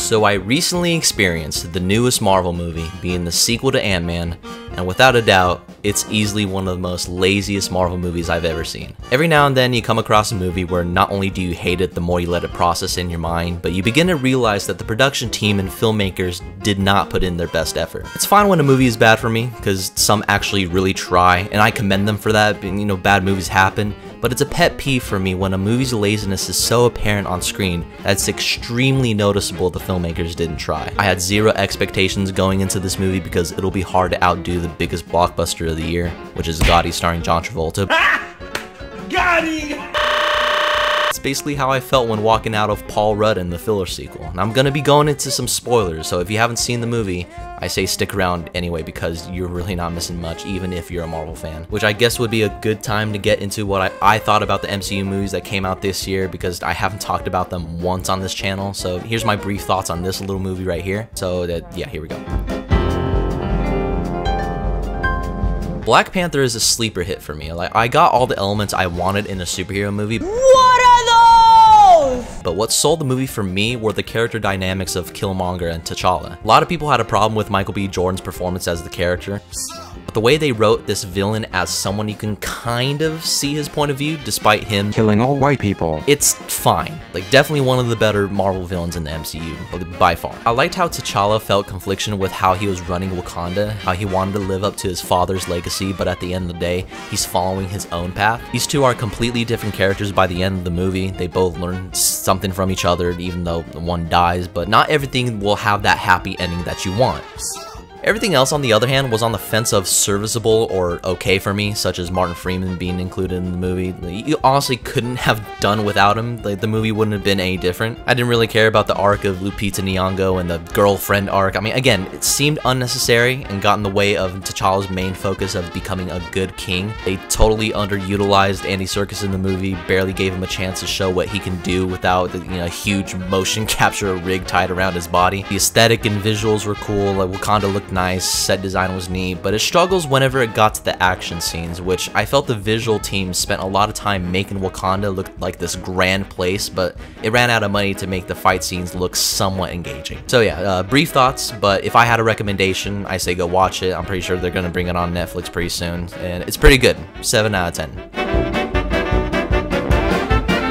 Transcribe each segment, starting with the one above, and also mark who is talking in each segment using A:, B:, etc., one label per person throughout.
A: So I recently experienced the newest Marvel movie being the sequel to Ant-Man, and without a doubt, it's easily one of the most laziest Marvel movies I've ever seen. Every now and then you come across a movie where not only do you hate it the more you let it process in your mind, but you begin to realize that the production team and filmmakers did not put in their best effort. It's fine when a movie is bad for me, because some actually really try, and I commend them for that. You know, bad movies happen. But it's a pet peeve for me when a movie's laziness is so apparent on screen that it's extremely noticeable the filmmakers didn't try. I had zero expectations going into this movie because it'll be hard to outdo the biggest blockbuster of the year, which is Gotti starring John Travolta. Gotti! It's basically how I felt when walking out of Paul Rudd in the filler sequel. And I'm gonna be going into some spoilers, so if you haven't seen the movie, I say stick around anyway because you're really not missing much, even if you're a Marvel fan. Which I guess would be a good time to get into what I thought about the MCU movies that came out this year, because I haven't talked about them once on this channel. So here's my brief thoughts on this little movie right here. So yeah, here we go. Black Panther is a sleeper hit for me. Like, I got all the elements I wanted in a superhero movie. What are those? But what sold the movie for me were the character dynamics of Killmonger and T'Challa. A lot of people had a problem with Michael B. Jordan's performance as the character, but the way they wrote this villain as someone you can kind of see his point of view despite him
B: killing all white people,
A: it's fine. Like, definitely one of the better Marvel villains in the MCU, by far. I liked how T'Challa felt confliction with how he was running Wakanda, how he wanted to live up to his father's legacy, but at the end of the day, he's following his own path. These two are completely different characters by the end of the movie. They both learn something from each other, even though one dies, but not everything will have that happy ending that you want. Everything else, on the other hand, was on the fence of serviceable or okay for me, such as Martin Freeman being included in the movie. You honestly couldn't have done without him. Like, the movie wouldn't have been any different. I didn't really care about the arc of Lupita Nyong'o and the girlfriend arc. I mean, again, it seemed unnecessary and got in the way of T'Challa's main focus of becoming a good king. They totally underutilized Andy Serkis in the movie, barely gave him a chance to show what he can do without the, huge motion capture rig tied around his body. The aesthetic and visuals were cool. Like, Wakanda looked nice, set design was neat, but it struggles whenever it got to the action scenes, which I felt the visual team spent a lot of time making Wakanda look like this grand place, but it ran out of money to make the fight scenes look somewhat engaging. So yeah, brief thoughts, but if I had a recommendation, I say go watch it. I'm pretty sure they're gonna bring it on Netflix pretty soon, and it's pretty good. 7 out of 10.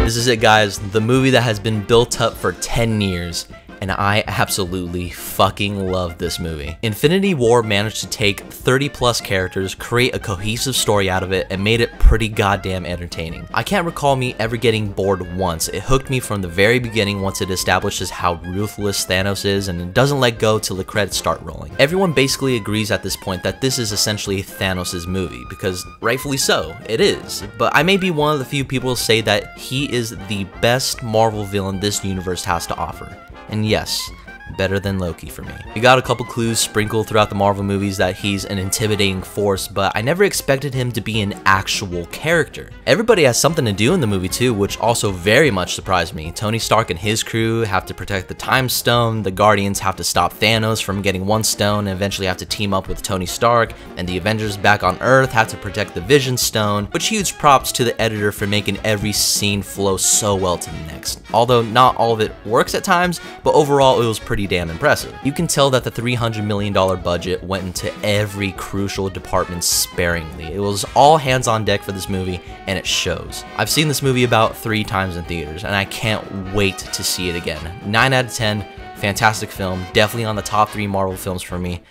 A: This is it, guys, the movie that has been built up for 10 years. And I absolutely fucking love this movie. Infinity War managed to take 30 plus characters, create a cohesive story out of it, and made it pretty goddamn entertaining. I can't recall me ever getting bored once. It hooked me from the very beginning once it establishes how ruthless Thanos is, and it doesn't let go till the credits start rolling. Everyone basically agrees at this point that this is essentially Thanos' movie, because rightfully so, it is. But I may be one of the few people to say that he is the best Marvel villain this universe has to offer. And yes, better than Loki for me. We got a couple clues sprinkled throughout the Marvel movies that he's an intimidating force, but I never expected him to be an actual character. Everybody has something to do in the movie too, which also very much surprised me. Tony Stark and his crew have to protect the Time Stone, the Guardians have to stop Thanos from getting one stone and eventually have to team up with Tony Stark, and the Avengers back on Earth have to protect the Vision Stone, which huge props to the editor for making every scene flow so well to the next. Although not all of it works at times, but overall it was pretty damn impressive. You can tell that the $300 million budget went into every crucial department sparingly. It was all hands on deck for this movie, and it shows. I've seen this movie about 3 times in theaters, and I can't wait to see it again. 9 out of 10, fantastic film, definitely on the top 3 Marvel films for me.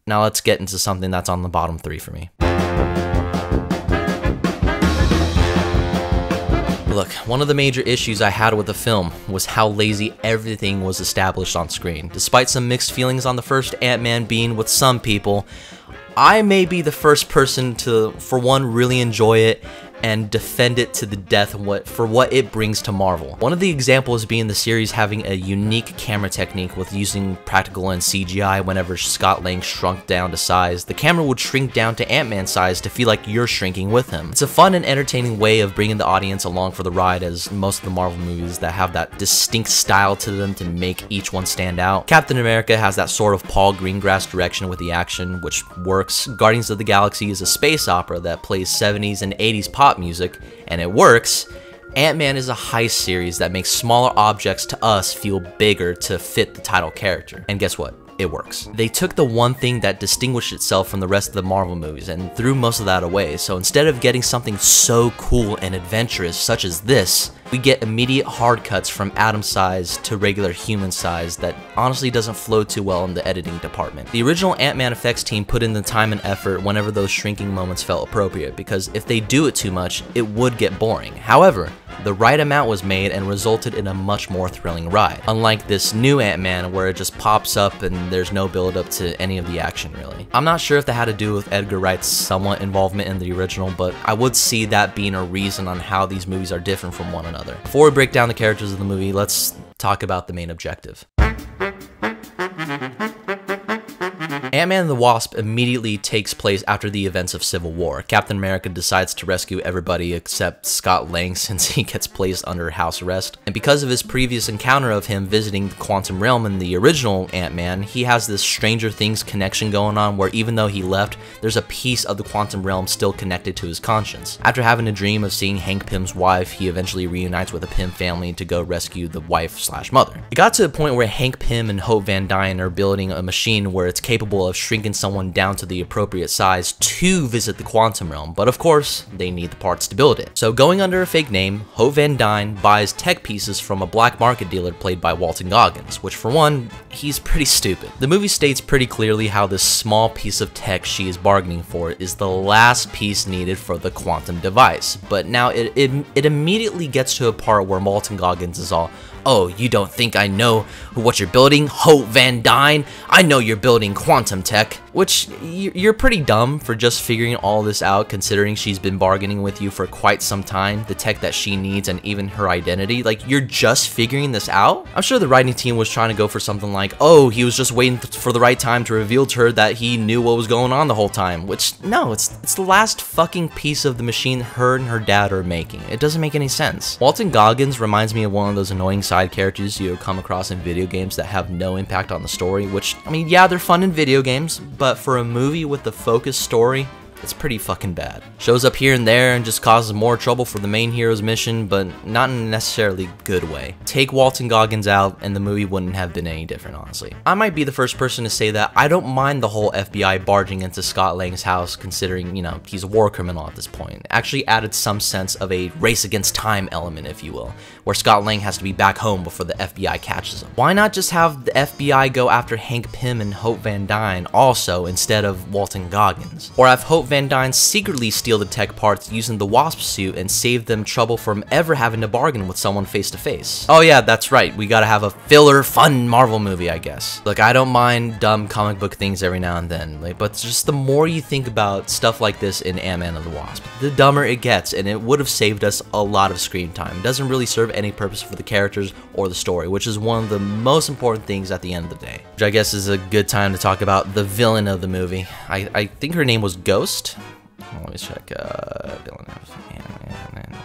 A: Now let's get into something that's on the bottom 3 for me. Look, one of the major issues I had with the film was how lazy everything was established on screen. Despite some mixed feelings on the first Ant-Man being with some people, I may be the first person to, for one, really enjoy it and defend it to the death for what it brings to Marvel. One of the examples being the series having a unique camera technique with using practical and CGI. Whenever Scott Lang shrunk down to size, the camera would shrink down to Ant-Man size to feel like you're shrinking with him. It's a fun and entertaining way of bringing the audience along for the ride, as most of the Marvel movies that have that distinct style to them to make each one stand out. Captain America has that sort of Paul Greengrass direction with the action, which works. Guardians of the Galaxy is a space opera that plays 70s and 80s pop music, and it works. Ant-Man is a heist series that makes smaller objects to us feel bigger to fit the title character. And guess what? It works. They took the one thing that distinguished itself from the rest of the Marvel movies and threw most of that away. So instead of getting something so cool and adventurous such as this, we get immediate hard cuts from atom size to regular human size that honestly doesn't flow too well in the editing department. The original Ant-Man effects team put in the time and effort whenever those shrinking moments felt appropriate, because if they do it too much, it would get boring. However, the right amount was made and resulted in a much more thrilling ride. Unlike this new Ant-Man where it just pops up and there's no build up to any of the action really. I'm not sure if that had to do with Edgar Wright's somewhat involvement in the original, but I would see that being a reason on how these movies are different from one another. Before we break down the characters of the movie, let's talk about the main objective. Ant-Man and the Wasp immediately takes place after the events of Civil War. Captain America decides to rescue everybody except Scott Lang since he gets placed under house arrest. And because of his previous encounter of him visiting the quantum realm in the original Ant-Man, he has this Stranger Things connection going on where even though he left, there's a piece of the quantum realm still connected to his conscience. After having a dream of seeing Hank Pym's wife, he eventually reunites with the Pym family to go rescue the wife/mother. It got to the point where Hank Pym and Hope Van Dyne are building a machine where it's capable of shrinking someone down to the appropriate size to visit the quantum realm, but of course, they need the parts to build it. So going under a fake name, Hope Van Dyne buys tech pieces from a black market dealer played by Walton Goggins, which for one, he's pretty stupid. The movie states pretty clearly how this small piece of tech she is bargaining for is the last piece needed for the quantum device, but now it immediately gets to a part where Walton Goggins is all, "Oh, you don't think I know what you're building, Hope Van Dyne? I know you're building quantum tech." Which, you're pretty dumb for just figuring all this out considering she's been bargaining with you for quite some time, the tech that she needs and even her identity. Like, you're just figuring this out? I'm sure the writing team was trying to go for something like, oh, he was just waiting for the right time to reveal to her that he knew what was going on the whole time. Which, no, it's the last fucking piece of the machine her and her dad are making. It doesn't make any sense. Walton Goggins reminds me of one of those annoying side characters you come across in video games that have no impact on the story, which, I mean, yeah, they're fun in video games, but for a movie with a focused story, it's pretty fucking bad. Shows up here and there and just causes more trouble for the main hero's mission, but not in a necessarily good way. Take Walton Goggins out and the movie wouldn't have been any different, honestly. I might be the first person to say that I don't mind the whole FBI barging into Scott Lang's house considering, you know, he's a war criminal at this point. It actually added some sense of a race against time element, if you will, where Scott Lang has to be back home before the FBI catches him. Why not just have the FBI go after Hank Pym and Hope Van Dyne also instead of Walton Goggins? Or have Hope Van Dyne secretly steal the tech parts using the Wasp suit and save them trouble from ever having to bargain with someone face to face. Oh yeah, that's right, we gotta have a filler, fun Marvel movie, I guess. Look, I don't mind dumb comic book things every now and then, but just the more you think about stuff like this in Ant-Man and the Wasp, the dumber it gets, and it would have saved us a lot of screen time. It doesn't really serve any purpose for the characters or the story, which is one of the most important things at the end of the day. Which I guess is a good time to talk about the villain of the movie. I think her name was Ghost. Let me check, villain of Ant-Man.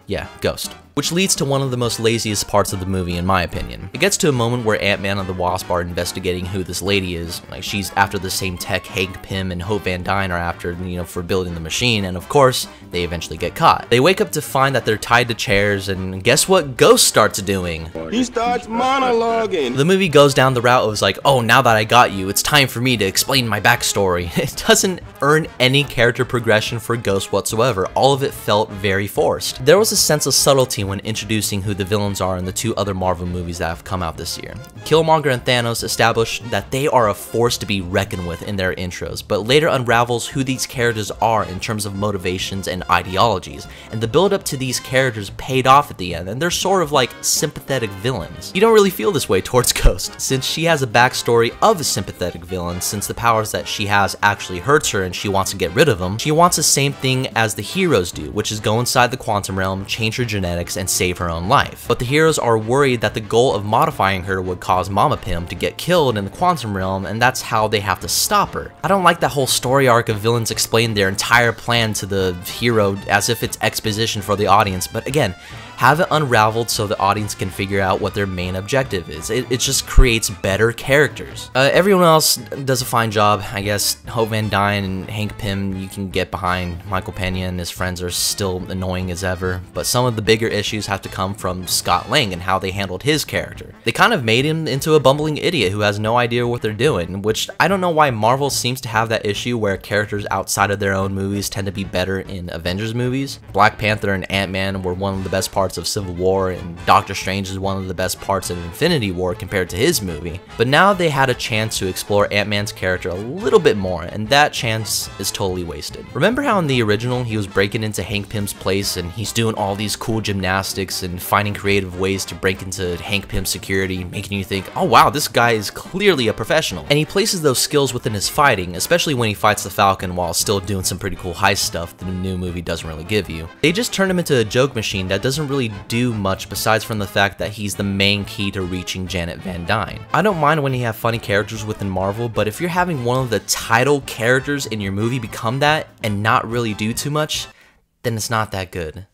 A: Yeah, Ghost. Which leads to one of the most laziest parts of the movie in my opinion. It gets to a moment where Ant-Man and the Wasp are investigating who this lady is. Like, she's after the same tech Hank Pym and Hope Van Dyne are after, you know, for building the machine, and of course, they eventually get caught. They wake up to find that they're tied to chairs, and guess what Ghost starts doing?
B: He starts monologuing.
A: The movie goes down the route of like, oh, now that I got you, it's time for me to explain my backstory. It doesn't earn any character progression for Ghost whatsoever. All of it felt very forced. There was a sense of subtlety when introducing who the villains are in the two other Marvel movies that have come out this year. Killmonger and Thanos established that they are a force to be reckoned with in their intros, but later unravels who these characters are in terms of motivations and ideologies, and the build up to these characters paid off at the end, and they're sort of like sympathetic villains. You don't really feel this way towards Ghost, since she has a backstory of a sympathetic villain, since the powers that she has actually hurts her and she wants to get rid of them. She wants the same thing as the heroes do, which is go inside the quantum realm, change her genetics, and save her own life. But the heroes are worried that the goal of modifying her would cause Mama Pym to get killed in the quantum realm, and that's how they have to stop her. I don't like that whole story arc of villains explaining their entire plan to the hero as if it's exposition for the audience, but again, Have it unraveled so the audience can figure out what their main objective is. It just creates better characters. Everyone else does a fine job. I guess Hope Van Dyne and Hank Pym you can get behind. Michael Pena and his friends are still annoying as ever, but some of the bigger issues have to come from Scott Lang and how they handled his character. They kind of made him into a bumbling idiot who has no idea what they're doing, which I don't know why Marvel seems to have that issue where characters outside of their own movies tend to be better in Avengers movies. Black Panther and Ant-Man were one of the best parts of Civil War, and Doctor Strange is one of the best parts of Infinity War compared to his movie. But now they had a chance to explore Ant-Man's character a little bit more, and that chance is totally wasted. Remember how in the original he was breaking into Hank Pym's place and he's doing all these cool gymnastics and finding creative ways to break into Hank Pym's security, making you think, oh wow, this guy is clearly a professional. And he places those skills within his fighting, especially when he fights the Falcon while still doing some pretty cool heist stuff that the new movie doesn't really give you. They just turned him into a joke machine that doesn't really do much besides from the fact that he's the main key to reaching Janet Van Dyne. I don't mind when you have funny characters within Marvel, but if you're having one of the title characters in your movie become that and not really do too much, then it's not that good.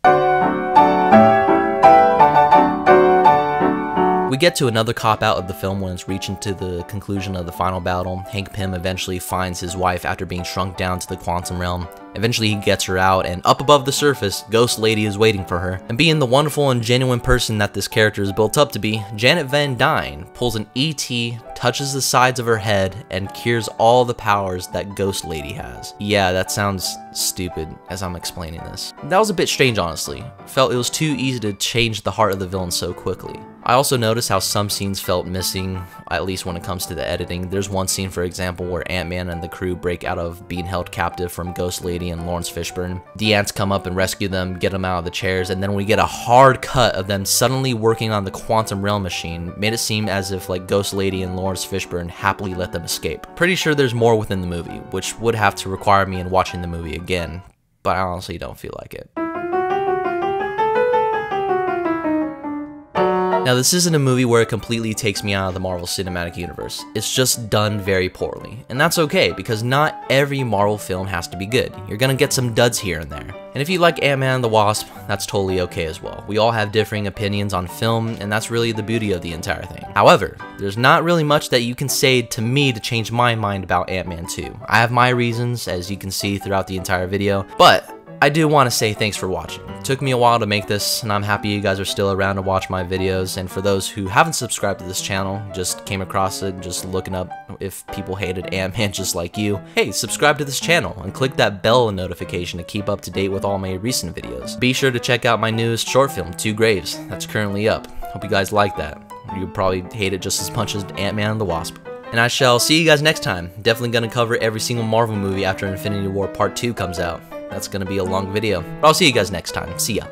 A: We get to another cop-out of the film when it's reaching to the conclusion of the final battle. Hank Pym eventually finds his wife after being shrunk down to the quantum realm. Eventually he gets her out, and up above the surface, Ghost Lady is waiting for her. And being the wonderful and genuine person that this character is built up to be, Janet Van Dyne pulls an ET, touches the sides of her head, and cures all the powers that Ghost Lady has. Yeah, that sounds stupid as I'm explaining this. That was a bit strange, honestly. Felt it was too easy to change the heart of the villain so quickly. I also noticed how some scenes felt missing, at least when it comes to the editing. There's one scene, for example, where Ant-Man and the crew break out of being held captive from Ghost Lady and Lawrence Fishburne. The ants come up and rescue them, get them out of the chairs, and then we get a hard cut of them suddenly working on the quantum realm machine. Made it seem as if like Ghost Lady and Lawrence Fishburne happily let them escape. Pretty sure there's more within the movie, which would have to require me in watching the movie again, but I honestly don't feel like it. Now, this isn't a movie where it completely takes me out of the Marvel Cinematic Universe. It's just done very poorly. And that's okay, because not every Marvel film has to be good. You're gonna get some duds here and there. And if you like Ant-Man and the Wasp, that's totally okay as well. We all have differing opinions on film, and that's really the beauty of the entire thing. However, there's not really much that you can say to me to change my mind about Ant-Man 2. I have my reasons, as you can see throughout the entire video, but I do want to say thanks for watching. It took me a while to make this, and I'm happy you guys are still around to watch my videos. And for those who haven't subscribed to this channel, just came across it, just looking up if people hated Ant-Man just like you, hey, subscribe to this channel and click that bell notification to keep up to date with all my recent videos. Be sure to check out my newest short film, Two Graves, that's currently up. Hope you guys like that. You'll probably hate it just as much as Ant-Man and the Wasp. And I shall see you guys next time. Definitely gonna cover every single Marvel movie after Infinity War Part 2 comes out. That's gonna be a long video, but I'll see you guys next time. See ya.